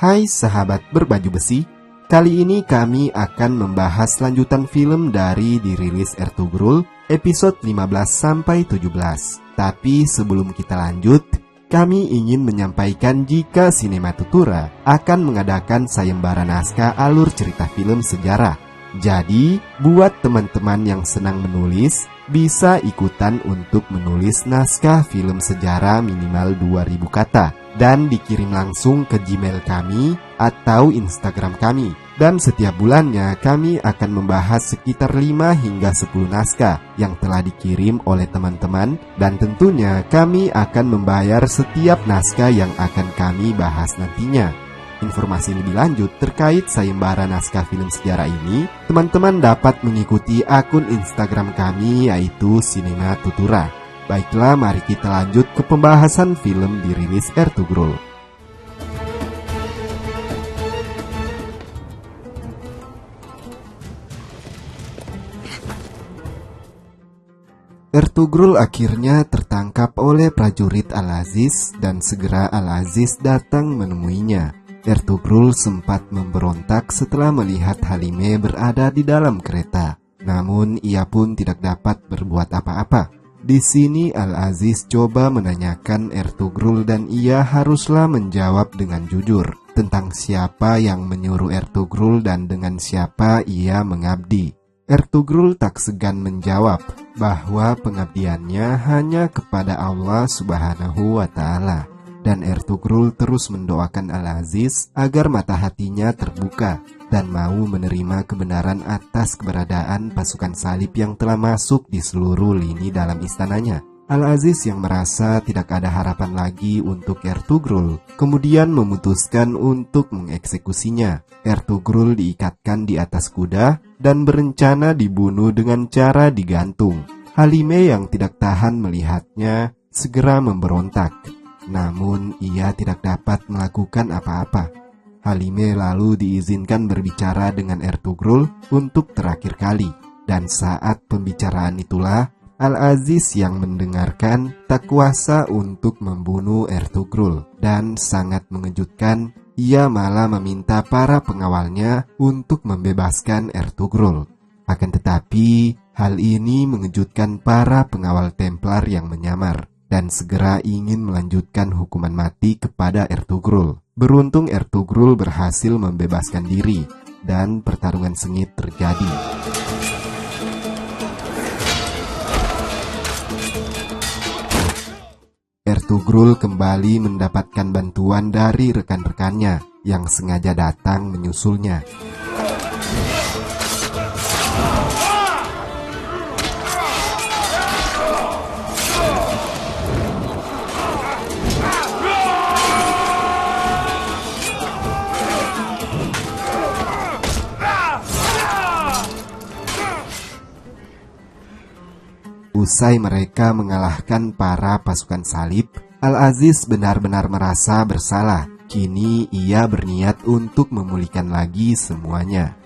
Hai sahabat berbaju besi, kali ini kami akan membahas lanjutan film dari dirilis Ertugrul episode 15-17. Tapi sebelum kita lanjut, kami ingin menyampaikan jika Sinema Tutura akan mengadakan sayembara naskah alur cerita film sejarah. Jadi, buat teman-teman yang senang menulis, bisa ikutan untuk menulis naskah film sejarah minimal 2000 kata dan dikirim langsung ke Gmail kami atau Instagram kami. Dan setiap bulannya kami akan membahas sekitar 5 hingga 10 naskah yang telah dikirim oleh teman-teman, dan tentunya kami akan membayar setiap naskah yang akan kami bahas nantinya. Informasi lebih lanjut terkait sayembara naskah film sejarah ini, teman-teman dapat mengikuti akun Instagram kami yaitu Sinema Tutura. Baiklah, mari kita lanjut ke pembahasan film dirilis Ertugrul. Ertugrul akhirnya tertangkap oleh prajurit Al-Aziz dan segera Al-Aziz datang menemuinya. Ertugrul sempat memberontak setelah melihat Halime berada di dalam kereta. Namun ia pun tidak dapat berbuat apa-apa. Di sini Al-Aziz coba menanyakan Ertugrul dan ia haruslah menjawab dengan jujur tentang siapa yang menyuruh Ertugrul dan dengan siapa ia mengabdi. Ertugrul tak segan menjawab bahwa pengabdiannya hanya kepada Allah Subhanahu wa Ta'ala. Dan Ertugrul terus mendoakan Al-Aziz agar mata hatinya terbuka dan mau menerima kebenaran atas keberadaan pasukan salib yang telah masuk di seluruh lini dalam istananya. Al-Aziz yang merasa tidak ada harapan lagi untuk Ertugrul kemudian memutuskan untuk mengeksekusinya. Ertugrul diikatkan di atas kuda dan berencana dibunuh dengan cara digantung. Halime yang tidak tahan melihatnya segera memberontak. Namun ia tidak dapat melakukan apa-apa. Halime lalu diizinkan berbicara dengan Ertugrul untuk terakhir kali. Dan saat pembicaraan itulah Al-Aziz yang mendengarkan tak kuasa untuk membunuh Ertugrul. Dan sangat mengejutkan, ia malah meminta para pengawalnya untuk membebaskan Ertugrul. Akan tetapi hal ini mengejutkan para pengawal Templar yang menyamar dan segera ingin melanjutkan hukuman mati kepada Ertugrul. Beruntung Ertugrul berhasil membebaskan diri dan pertarungan sengit terjadi. Ertugrul kembali mendapatkan bantuan dari rekan-rekannya yang sengaja datang menyusulnya. Usai mereka mengalahkan para pasukan salib, Al-Aziz benar-benar merasa bersalah. Kini ia berniat untuk memulihkan lagi semuanya.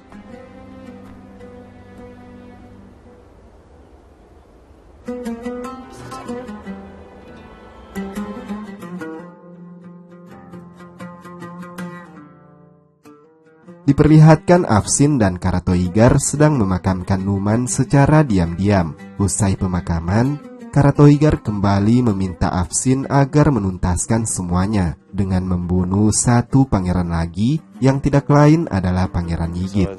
Diperlihatkan Afsin dan Karatoigar sedang memakamkan Numan secara diam-diam. Usai pemakaman, Karatoigar kembali meminta Afsin agar menuntaskan semuanya dengan membunuh satu pangeran lagi yang tidak lain adalah Pangeran Yigit.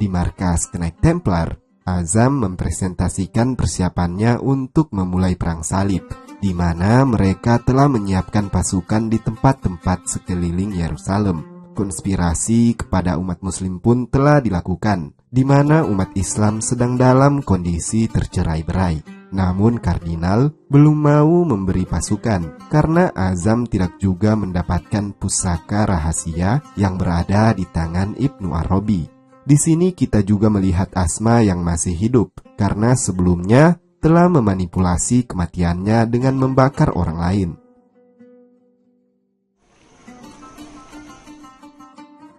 Di markas Knight Templar, Azam mempresentasikan persiapannya untuk memulai perang salib, di mana mereka telah menyiapkan pasukan di tempat-tempat sekeliling Yerusalem. Konspirasi kepada umat muslim pun telah dilakukan, di mana umat Islam sedang dalam kondisi tercerai-berai. Namun kardinal belum mau memberi pasukan karena Azam tidak juga mendapatkan pusaka rahasia yang berada di tangan Ibnu Arabi. Di sini kita juga melihat Asma yang masih hidup karena sebelumnya telah memanipulasi kematiannya dengan membakar orang lain.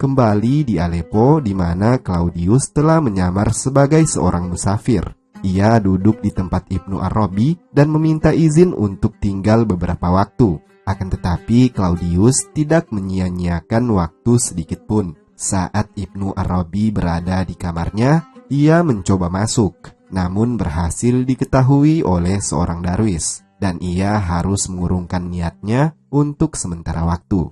Kembali di Aleppo, di mana Claudius telah menyamar sebagai seorang musafir. Ia duduk di tempat Ibnu Arabi dan meminta izin untuk tinggal beberapa waktu. Akan tetapi Claudius tidak menyia-nyiakan waktu sedikit pun. Saat Ibnu Arabi berada di kamarnya, ia mencoba masuk, namun berhasil diketahui oleh seorang darwis, dan ia harus mengurungkan niatnya untuk sementara waktu.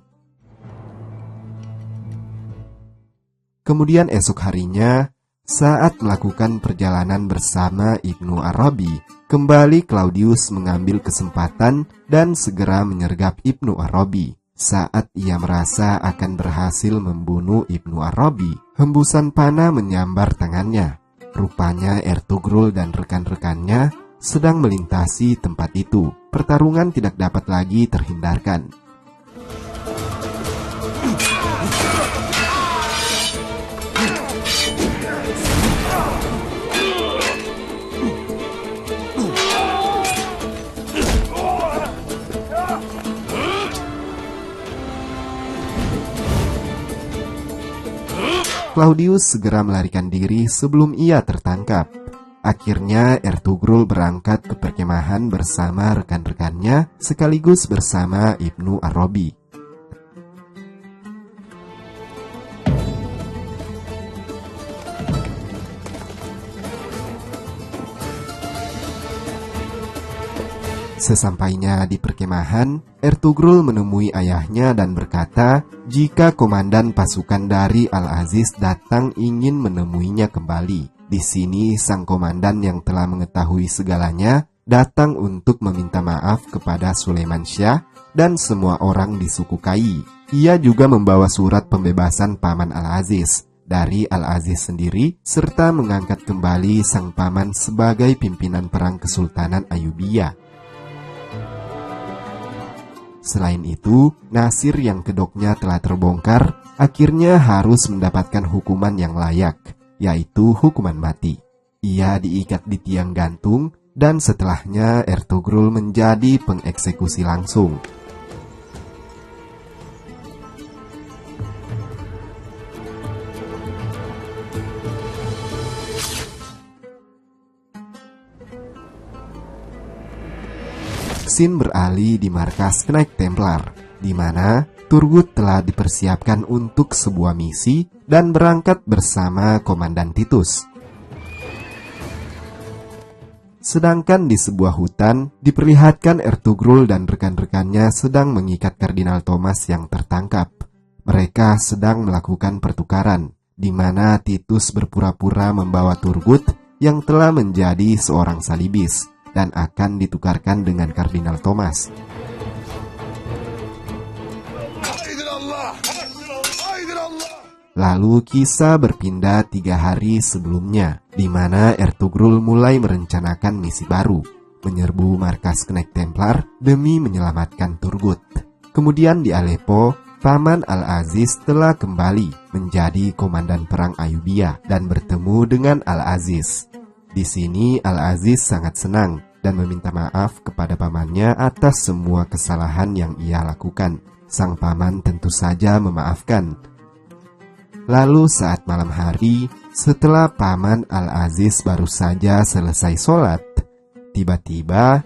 Kemudian esok harinya, saat melakukan perjalanan bersama Ibnu Arabi, kembali Claudius mengambil kesempatan dan segera menyergap Ibnu Arabi. Saat ia merasa akan berhasil membunuh Ibnu Arabi, hembusan panah menyambar tangannya. Rupanya Ertugrul dan rekan-rekannya sedang melintasi tempat itu. Pertarungan tidak dapat lagi terhindarkan. Claudius segera melarikan diri sebelum ia tertangkap. Akhirnya Ertugrul berangkat ke perkemahan bersama rekan-rekannya sekaligus bersama Ibnu Arabi. Sesampainya di perkemahan, Ertugrul menemui ayahnya dan berkata jika komandan pasukan dari Al-Aziz datang ingin menemuinya kembali. Di sini sang komandan yang telah mengetahui segalanya datang untuk meminta maaf kepada Sulaiman Syah dan semua orang di suku Kai. Ia juga membawa surat pembebasan paman Al-Aziz dari Al-Aziz sendiri serta mengangkat kembali sang paman sebagai pimpinan perang Kesultanan Ayyubiyah. Selain itu, Nasir yang kedoknya telah terbongkar akhirnya harus mendapatkan hukuman yang layak, yaitu hukuman mati. Ia diikat di tiang gantung dan setelahnya Ertugrul menjadi pengeksekusi langsung. Scene beralih di markas Knight Templar, di mana Turgut telah dipersiapkan untuk sebuah misi dan berangkat bersama Komandan Titus. Sedangkan di sebuah hutan, diperlihatkan Ertugrul dan rekan-rekannya sedang mengikat Kardinal Thomas yang tertangkap. Mereka sedang melakukan pertukaran, di mana Titus berpura-pura membawa Turgut yang telah menjadi seorang salibis dan akan ditukarkan dengan Kardinal Thomas. Lalu kisah berpindah 3 hari sebelumnya, di mana Ertugrul mulai merencanakan misi baru, menyerbu markas Knight Templar demi menyelamatkan Turgut. Kemudian di Aleppo, Paman Al-Aziz telah kembali menjadi komandan perang Ayyubiyah dan bertemu dengan Al-Aziz. Di sini Al-Aziz sangat senang dan meminta maaf kepada pamannya atas semua kesalahan yang ia lakukan. Sang paman tentu saja memaafkan. Lalu saat malam hari, setelah Paman Al-Aziz baru saja selesai sholat, tiba-tiba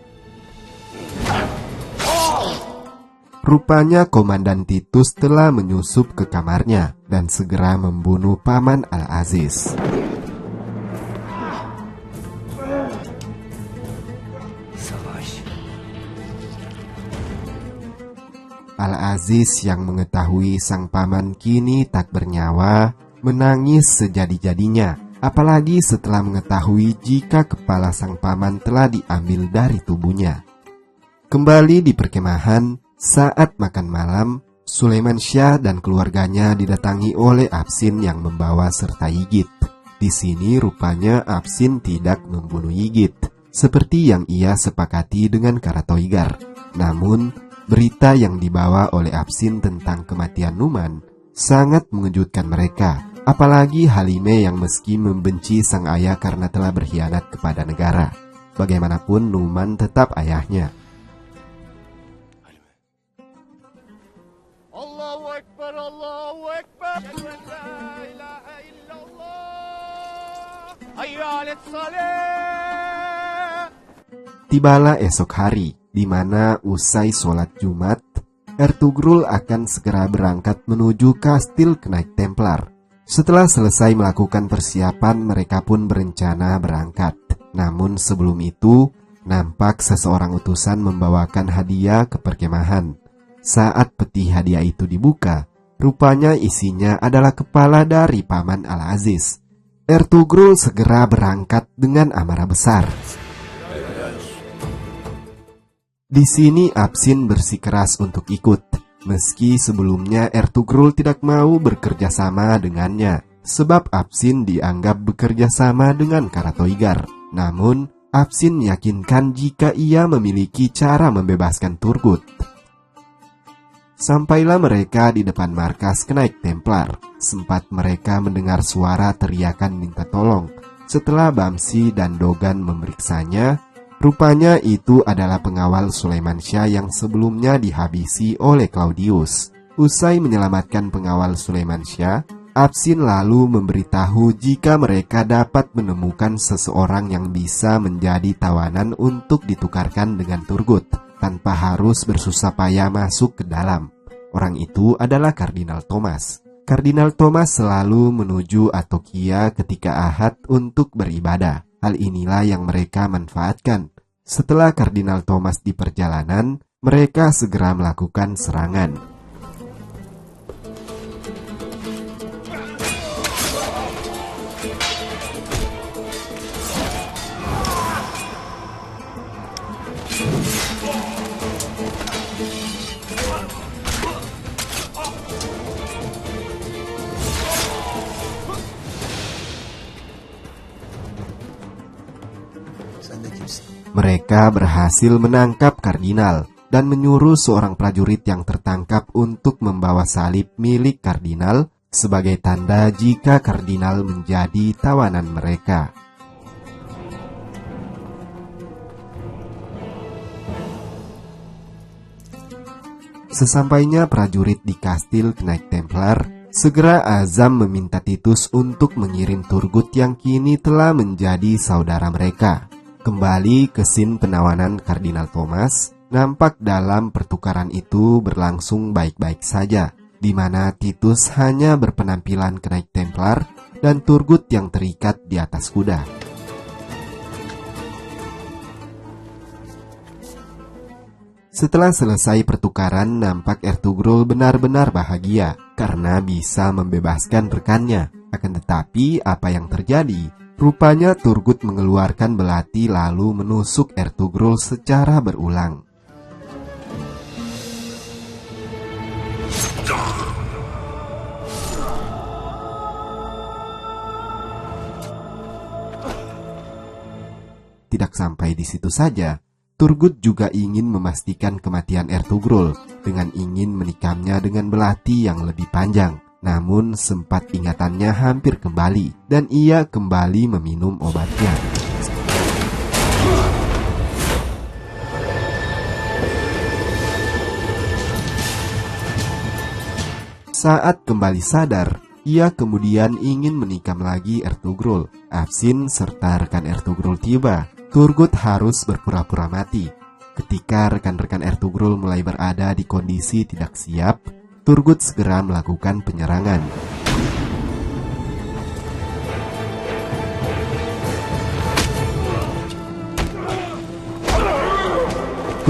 rupanya Komandan Titus telah menyusup ke kamarnya dan segera membunuh Paman Al-Aziz. Al-Aziz yang mengetahui sang paman kini tak bernyawa, menangis sejadi-jadinya, apalagi setelah mengetahui jika kepala sang paman telah diambil dari tubuhnya. Kembali di perkemahan, saat makan malam, Sulaiman Syah dan keluarganya didatangi oleh Absin yang membawa serta Yigit. Di sini rupanya Absin tidak membunuh Yigit, seperti yang ia sepakati dengan Karatoigar. Namun, berita yang dibawa oleh Absin tentang kematian Numan sangat mengejutkan mereka, apalagi Halime yang meski membenci sang ayah karena telah berkhianat kepada negara. Bagaimanapun Numan tetap ayahnya. Allahu Akbar, Allahu Akbar. La ilaha illallah. Hayya 'alas salah. Tibalah esok hari, di mana usai sholat Jumat, Ertugrul akan segera berangkat menuju kastil Knight Templar. Setelah selesai melakukan persiapan, mereka pun berencana berangkat. Namun sebelum itu, nampak seseorang utusan membawakan hadiah ke perkemahan. Saat peti hadiah itu dibuka, rupanya isinya adalah kepala dari Paman Al-Aziz. Ertugrul segera berangkat dengan amarah besar. Di sini Absin bersikeras untuk ikut, meski sebelumnya Ertugrul tidak mau bekerja sama dengannya, sebab Absin dianggap bekerja sama dengan Karatoigar. Namun, Absin meyakinkan jika ia memiliki cara membebaskan Turgut. Sampailah mereka di depan markas Knight Templar. Sempat mereka mendengar suara teriakan minta tolong. Setelah Bamsi dan Dogan memeriksanya, rupanya itu adalah pengawal Sulaimansyah yang sebelumnya dihabisi oleh Claudius. Usai menyelamatkan pengawal Sulaimansyah, Absin lalu memberitahu jika mereka dapat menemukan seseorang yang bisa menjadi tawanan untuk ditukarkan dengan Turgut, tanpa harus bersusah payah masuk ke dalam. Orang itu adalah Kardinal Thomas. Kardinal Thomas selalu menuju Atokia ketika Ahad untuk beribadah. Hal inilah yang mereka manfaatkan. Setelah Kardinal Thomas di perjalanan, mereka segera melakukan serangan. Mereka berhasil menangkap Kardinal dan menyuruh seorang prajurit yang tertangkap untuk membawa salib milik Kardinal sebagai tanda jika Kardinal menjadi tawanan mereka. Sesampainya prajurit di kastil Knight Templar, segera azam meminta Titus untuk mengirim Turgut yang kini telah menjadi saudara mereka. Kembali ke scene penawanan Kardinal Thomas, nampak dalam pertukaran itu berlangsung baik-baik saja, di mana Titus hanya berpenampilan Knight Templar dan Turgut yang terikat di atas kuda. Setelah selesai pertukaran, nampak Ertugrul benar-benar bahagia karena bisa membebaskan rekannya. Akan tetapi, apa yang terjadi? Rupanya Turgut mengeluarkan belati lalu menusuk Ertugrul secara berulang. Tidak sampai di situ saja, Turgut juga ingin memastikan kematian Ertugrul dengan ingin menikamnya dengan belati yang lebih panjang. Namun sempat ingatannya hampir kembali dan ia kembali meminum obatnya. Saat kembali sadar, ia kemudian ingin menikam lagi Ertugrul. Absin serta rekan Ertugrul tiba. Turgut harus berpura-pura mati. Ketika rekan-rekan Ertugrul mulai berada di kondisi tidak siap, Turgut segera melakukan penyerangan.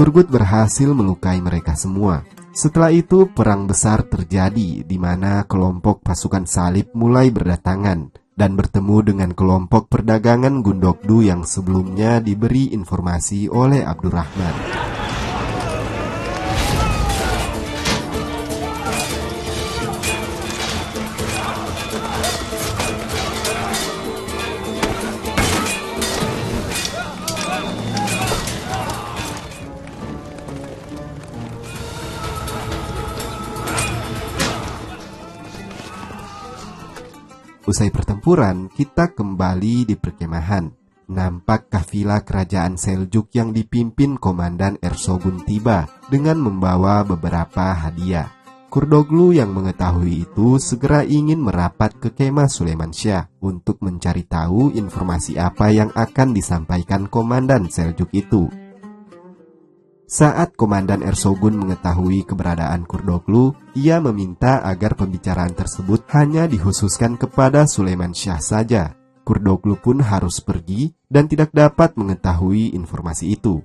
Turgut berhasil melukai mereka semua. Setelah itu perang besar terjadi di mana kelompok pasukan salib mulai berdatangan dan bertemu dengan kelompok perdagangan Gundokdu yang sebelumnya diberi informasi oleh Abdurrahman. Usai pertempuran, kita kembali di perkemahan. Nampak kafilah kerajaan Seljuk yang dipimpin Komandan Ersogun tiba dengan membawa beberapa hadiah. Kurdoglu yang mengetahui itu segera ingin merapat ke kemah Sulaimansyah untuk mencari tahu informasi apa yang akan disampaikan Komandan Seljuk itu. Saat Komandan Ersogun mengetahui keberadaan Kurdoglu, ia meminta agar pembicaraan tersebut hanya dikhususkan kepada Sulaiman Syah saja. Kurdoglu pun harus pergi dan tidak dapat mengetahui informasi itu.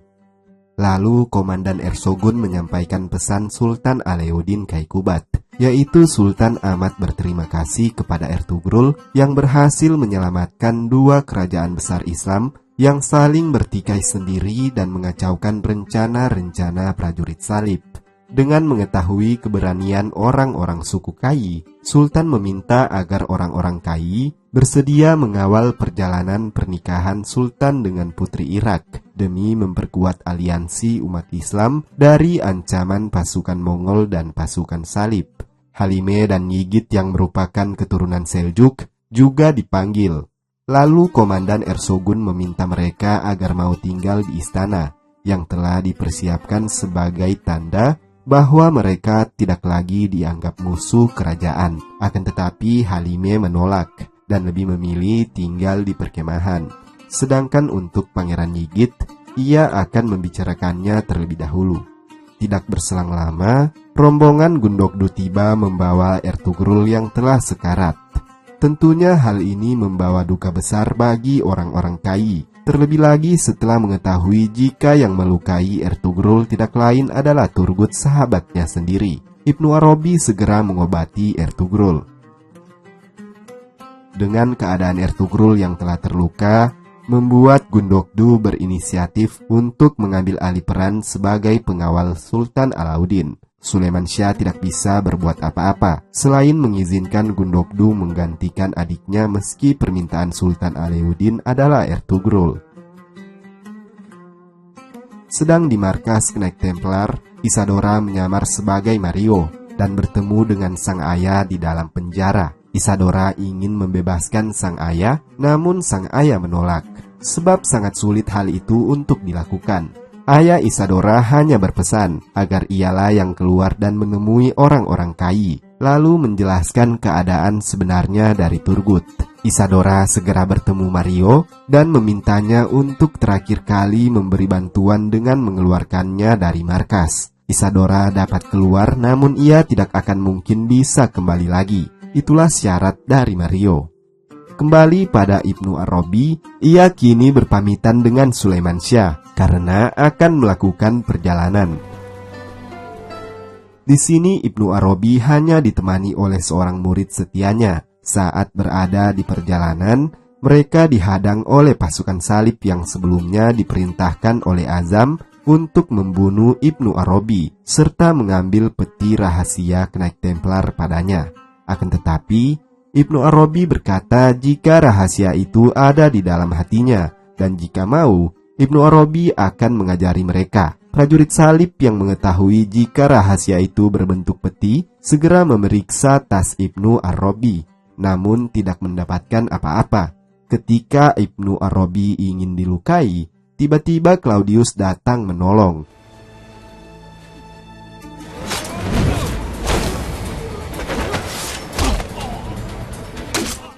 Lalu Komandan Ersogun menyampaikan pesan Sultan Alauddin Kaykubat, yaitu Sultan amat berterima kasih kepada Ertugrul yang berhasil menyelamatkan dua kerajaan besar Islam yang saling bertikai sendiri dan mengacaukan rencana-rencana prajurit salib. Dengan mengetahui keberanian orang-orang suku Kai, Sultan meminta agar orang-orang Kai bersedia mengawal perjalanan pernikahan Sultan dengan putri Irak demi memperkuat aliansi umat Islam dari ancaman pasukan Mongol dan pasukan salib. Halime dan Yigit yang merupakan keturunan Seljuk juga dipanggil. Lalu Komandan Ersogun meminta mereka agar mau tinggal di istana yang telah dipersiapkan sebagai tanda bahwa mereka tidak lagi dianggap musuh kerajaan. Akan tetapi Halime menolak dan lebih memilih tinggal di perkemahan. Sedangkan untuk Pangeran Yigit, ia akan membicarakannya terlebih dahulu. Tidak berselang lama, rombongan Gundogdu tiba membawa Ertugrul yang telah sekarat. Tentunya hal ini membawa duka besar bagi orang-orang Kai, terlebih lagi setelah mengetahui jika yang melukai Ertugrul tidak lain adalah Turgut, sahabatnya sendiri. Ibnu Arabi segera mengobati Ertugrul. Dengan keadaan Ertugrul yang telah terluka, membuat Gundogdu berinisiatif untuk mengambil alih peran sebagai pengawal Sultan Alauddin. Sulaiman Syah tidak bisa berbuat apa-apa selain mengizinkan Gundogdu menggantikan adiknya meski permintaan Sultan Alauddin adalah Ertugrul. Sedang di markas Knight Templar, Isadora menyamar sebagai Mario dan bertemu dengan sang ayah di dalam penjara. Isadora ingin membebaskan sang ayah, namun sang ayah menolak, sebab sangat sulit hal itu untuk dilakukan. Ayah Isadora hanya berpesan agar ialah yang keluar dan menemui orang-orang Kai, lalu menjelaskan keadaan sebenarnya dari Turgut. Isadora segera bertemu Mario dan memintanya untuk terakhir kali memberi bantuan dengan mengeluarkannya dari markas. Isadora dapat keluar, namun ia tidak akan mungkin bisa kembali lagi. Itulah syarat dari Mario. Kembali pada Ibnu Arabi, ia kini berpamitan dengan Sulaiman Syah karena akan melakukan perjalanan. Di sini Ibnu Arabi hanya ditemani oleh seorang murid setianya. Saat berada di perjalanan, mereka dihadang oleh pasukan salib yang sebelumnya diperintahkan oleh Azam untuk membunuh Ibnu Arabi serta mengambil peti rahasia Knight Templar padanya. Akan tetapi Ibnu Arabi berkata jika rahasia itu ada di dalam hatinya, dan jika mau, Ibnu Arabi akan mengajari mereka. Prajurit salib yang mengetahui jika rahasia itu berbentuk peti, segera memeriksa tas Ibnu Arabi, namun tidak mendapatkan apa-apa. Ketika Ibnu Arabi ingin dilukai, tiba-tiba Claudius datang menolong.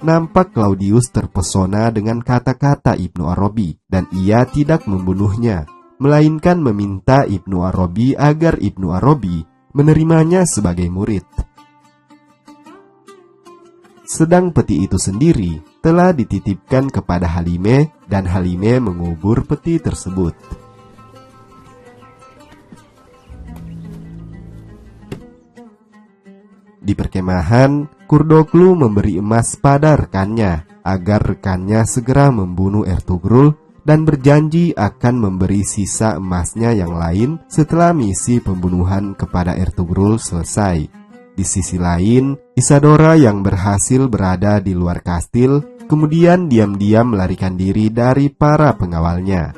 Nampak Claudius terpesona dengan kata-kata Ibnu Arabi dan ia tidak membunuhnya, melainkan meminta Ibnu Arabi agar Ibnu Arabi menerimanya sebagai murid. Sedang peti itu sendiri telah dititipkan kepada Halime dan Halime mengubur peti tersebut. Di perkemahan, Kurdoglu memberi emas pada rekannya agar rekannya segera membunuh Ertugrul dan berjanji akan memberi sisa emasnya yang lain setelah misi pembunuhan kepada Ertugrul selesai. Di sisi lain, Isadora yang berhasil berada di luar kastil kemudian diam-diam melarikan diri dari para pengawalnya.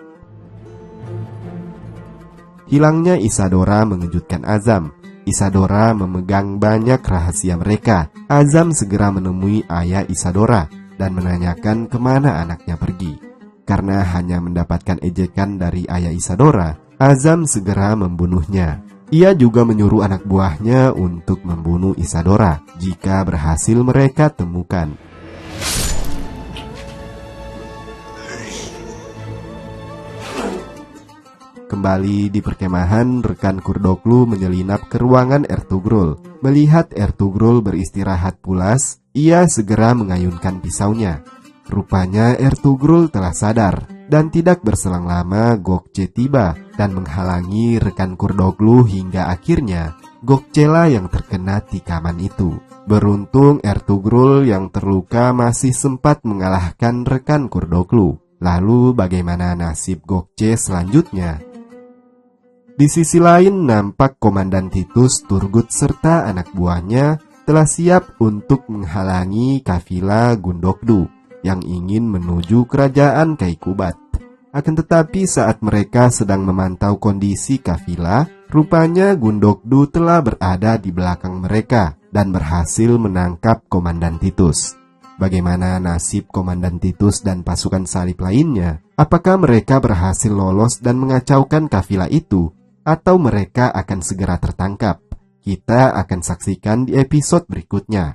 Hilangnya Isadora mengejutkan Azam. Isadora memegang banyak rahasia mereka. Azam segera menemui ayah Isadora dan menanyakan kemana anaknya pergi. Karena hanya mendapatkan ejekan dari ayah Isadora, Azam segera membunuhnya. Ia juga menyuruh anak buahnya untuk membunuh Isadora jika berhasil mereka temukan. kembali di perkemahan, rekan Kurdoglu menyelinap ke ruangan Ertugrul. Melihat Ertugrul beristirahat pulas, ia segera mengayunkan pisaunya. Rupanya Ertugrul telah sadar, dan tidak berselang lama Gokce tiba dan menghalangi rekan Kurdoglu hingga akhirnya Gokcela yang terkena tikaman itu. Beruntung Ertugrul yang terluka masih sempat mengalahkan rekan Kurdoglu. Lalu bagaimana nasib Gokce selanjutnya? Di sisi lain nampak Komandan Titus, Turgut serta anak buahnya telah siap untuk menghalangi kafilah Gundogdu yang ingin menuju kerajaan Kaikubat. Akan tetapi saat mereka sedang memantau kondisi kafilah, rupanya Gundogdu telah berada di belakang mereka dan berhasil menangkap Komandan Titus. Bagaimana nasib Komandan Titus dan pasukan salib lainnya? Apakah mereka berhasil lolos dan mengacaukan kafilah itu? Atau mereka akan segera tertangkap? Kita akan saksikan di episode berikutnya.